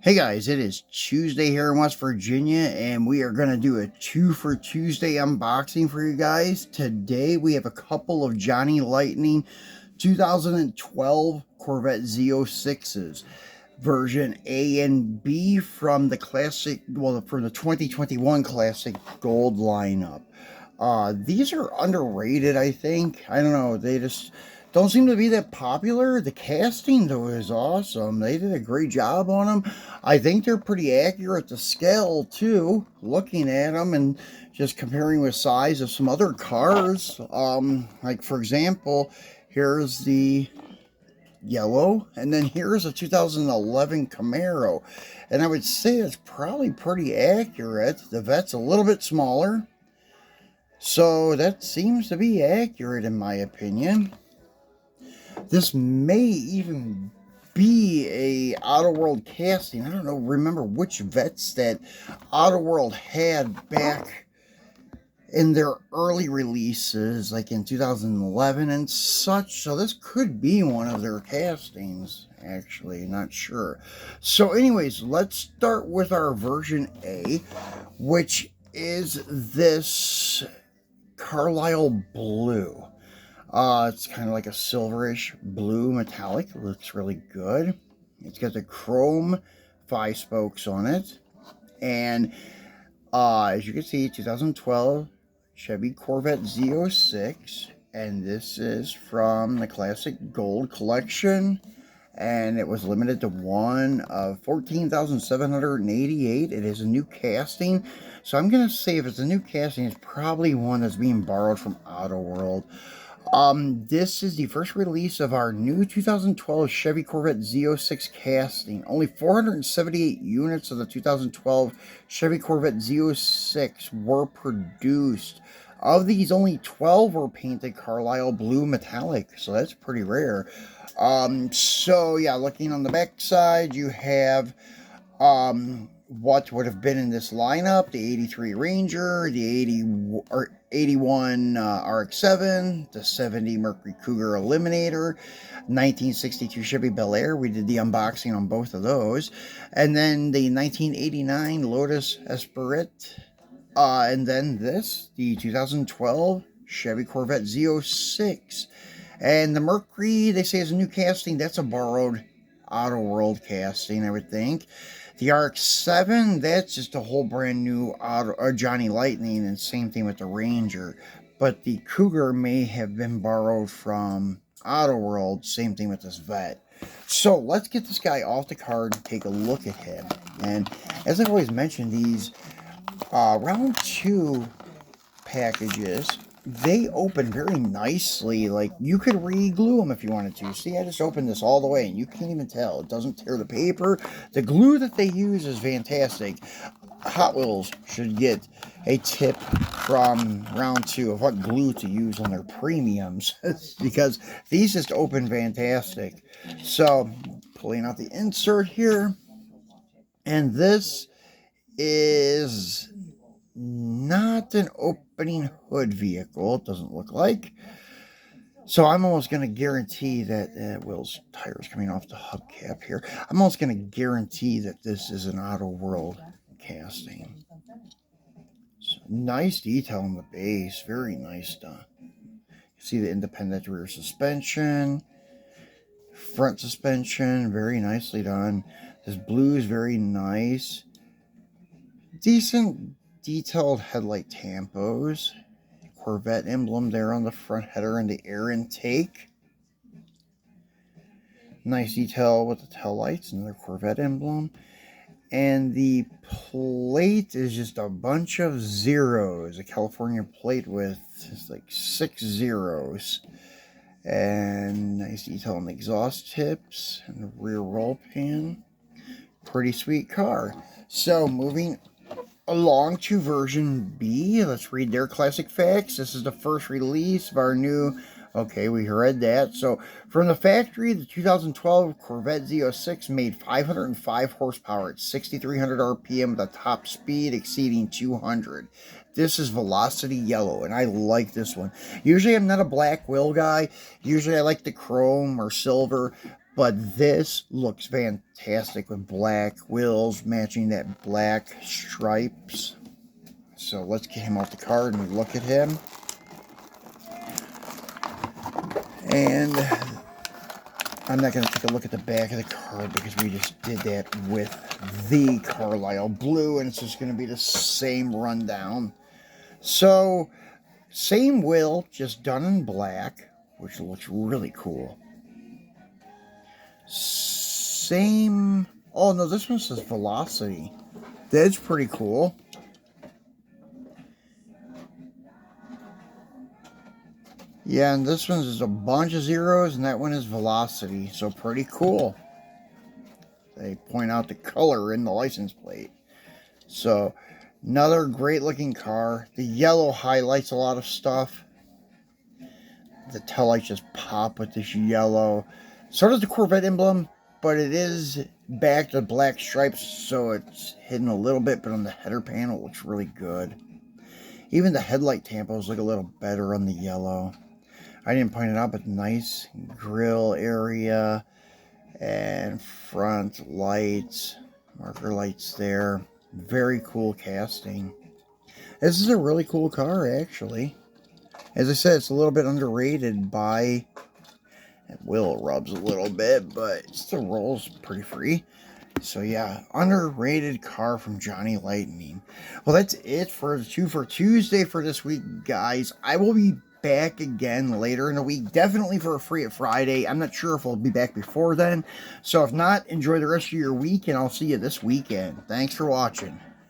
Hey guys, it is Tuesday here in West Virginia, and we are going to do a 2 for Tuesday unboxing for you guys. Today we have a couple of Johnny Lightning 2012 Corvette Z06s, version A and B from the classic, well, from the 2021 Classic Gold lineup. These are underrated, I think. I don't know, they just don't seem to be that popular. The casting, though, is awesome. They did a great job on them. I think they're pretty accurate to scale, too, looking at them and just comparing with size of some other cars. Like, for example, here's the yellow, and then here's a 2011 Camaro. And I would say it's probably pretty accurate. The Vette's a little bit smaller, so that seems to be accurate in my opinion. This may even be a Auto World casting. I don't know, remember which Vettes that Auto World had back in their early releases, like in 2011 and such. So this could be one of their castings, actually, not sure. So anyways, let's start with our version A, which is this Carlisle Blue. It's kind of like a silverish blue metallic. It looks really good. It's got the chrome 5 spokes on it. And as you can see, 2012 Chevy Corvette Z06. And this is from the Classic Gold Collection. And it was limited to one of 14,788. It is a new casting. So I'm going to say if it's a new casting, it's probably one that's being borrowed from Auto World. This is the first release of our new 2012 Chevy Corvette Z06 casting. Only 478 units of the 2012 Chevy Corvette Z06 were produced. Of these, only 12 were painted Carlisle Blue Metallic, so that's pretty rare. So yeah, looking on the back side, you have, what would have been in this lineup: the 83 Ranger, the 81 RX-7, the 70 Mercury Cougar Eliminator, 1962 Chevy Bel Air. We did the unboxing on both of those. And then the 1989 Lotus Esprit. And then this, the 2012 Chevy Corvette Z06. And the Mercury, they say, is a new casting. That's a borrowed Auto World casting, I would think. The RX-7, that's just a whole brand new Johnny Lightning, and same thing with the Ranger. But the Cougar may have been borrowed from Auto World, same thing with this Vette. So let's get this guy off the card and take a look at him. And as I've always mentioned, these round 2 packages, they open very nicely. Like, you could re-glue them if you wanted to. See, I just opened this all the way, and you can't even tell. It doesn't tear the paper. The glue that they use is fantastic. Hot Wheels should get a tip from round 2 of what glue to use on their premiums, because these just open fantastic. So, pulling out the insert here, and this is not an opening hood vehicle, it doesn't look like. So I'm almost going to guarantee that, Will's tires coming off the hubcap here. I'm almost going to guarantee that this is an Auto World casting. So nice detail on the base, very nice done. You see the independent rear suspension, front suspension, very nicely done. This blue is very nice. Decent detailed headlight tampos. Corvette emblem there on the front header and the air intake. Nice detail with the tail lights, another Corvette emblem. And the plate is just a bunch of zeros. A California plate with just like 6 zeros. And nice detail on the exhaust tips and the rear roll pan. Pretty sweet car. So moving along to version B, let's read their classic facts. This is the first release of our new, okay, we read that. So from the factory, the 2012 Corvette Z06 made 505 horsepower at 6,300 RPM with a top speed exceeding 200. This is Velocity Yellow, and I like this one. Usually I'm not a black wheel guy. Usually I like the chrome or silver, But this looks fantastic with black wheels matching that black stripes. So let's get him off the card and look at him. And I'm not going to take a look at the back of the card because we just did that with the Carlisle Blue, and it's just going to be the same rundown. So, same wheel, just done in black, which looks really cool. Same... Oh, no, this one says Velocity. That's pretty cool. Yeah, and this one is a bunch of zeros, and that one is Velocity, so pretty cool. They point out the color in the license plate. So, another great looking car. The yellow highlights a lot of stuff. The taillights just pop with this yellow. So does the Corvette emblem, but it is back to black stripes, so it's hidden a little bit, but on the header panel it looks really good. Even the headlight tampos look a little better on the yellow. I didn't point it out, but nice grill area and front lights, marker lights there. Very cool casting. This is a really cool car, actually. As I said, it's a little bit underrated by... It will rubs a little bit, but it still rolls pretty free. So yeah, underrated car from Johnny Lightning. Well, that's it for the 2 for Tuesday for this week, guys. I will be back again later in the week, definitely for a Free It Friday. I'm not sure if we'll be back before then. So if not, enjoy the rest of your week, and I'll see you this weekend. Thanks for watching.